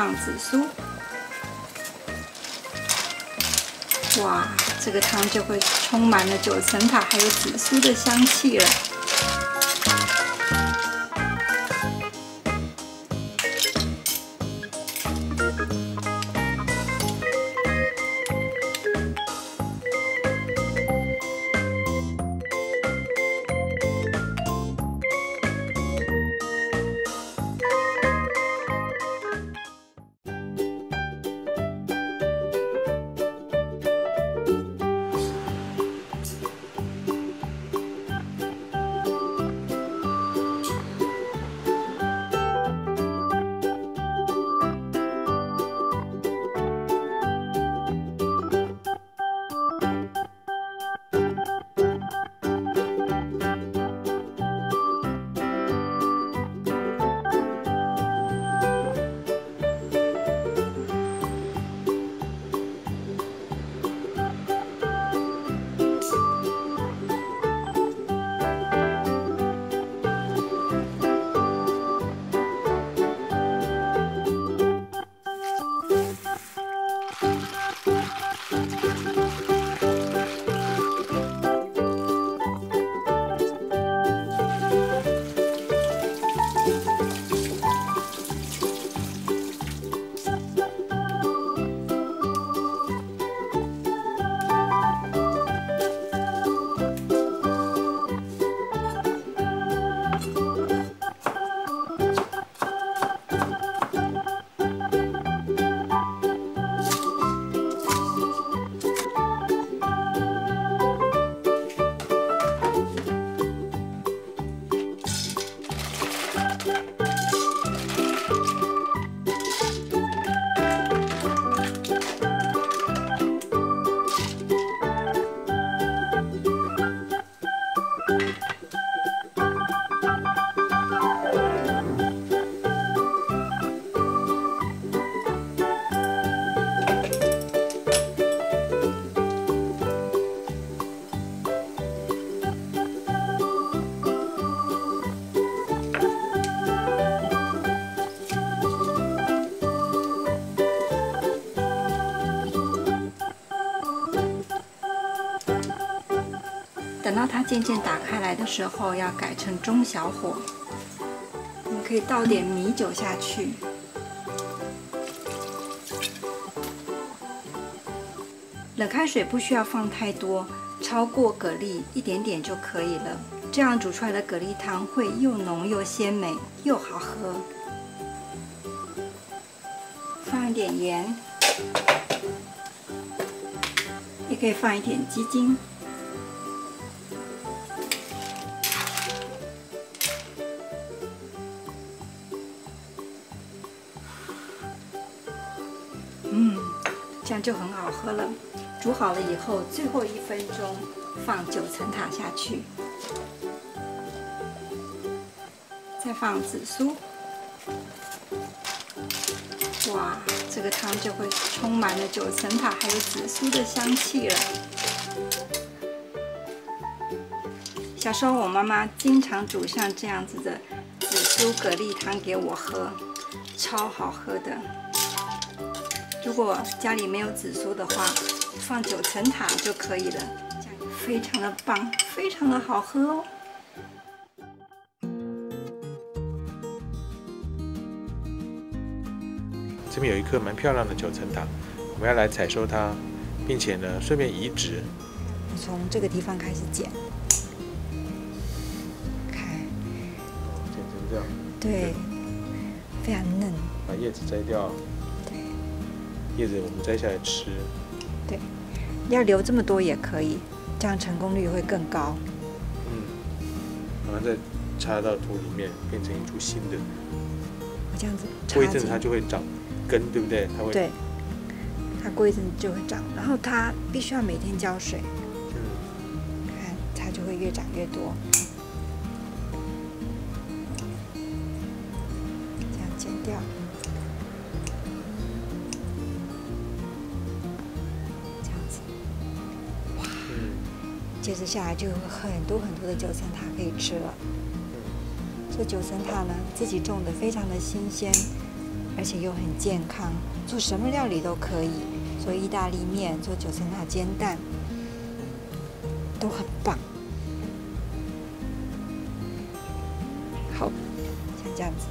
放紫苏。哇，这个汤就会充满了九层塔还有紫苏的香气了。等到它渐渐打开来的时候，要改成中小火。我们可以倒点米酒下去，冷开水不需要放太多，超过蛤蜊一点点就可以了。这样煮出来的蛤蜊汤会又浓又鲜美，又好喝。放一点盐，也可以放一点鸡精。这样就很好喝了。煮好了以后，最后1分钟放9层塔下去，再放紫苏。哇，这个汤就会充满了9层塔还有紫苏的香气了。小时候我妈妈经常煮像这样子的紫苏蛤蜊汤给我喝，超好喝的。如果家里没有紫苏的话，放9层塔就可以了，这样非常的棒，非常的好喝哦。这边有一颗蛮漂亮的9层塔，我们要来采收它，并且呢，顺便移植。从这个地方开始剪，看，剪成这样。对，非常嫩。把叶子摘掉。对。叶子我们摘下来吃。对，要留这么多也可以，这样成功率会更高。然后再插到土里面，变成一株新的。我这样子插进，过一阵子它就会长根，对不对？它会。对。它过一阵子就会长，然后它必须要每天浇水。看它就会越长越多。这样剪掉。接着下来就有很多的9层塔可以吃了。这9层塔呢，自己种的非常的新鲜，而且又很健康，做什么料理都可以，做意大利面、做9层塔煎蛋都很棒。好，像这样子。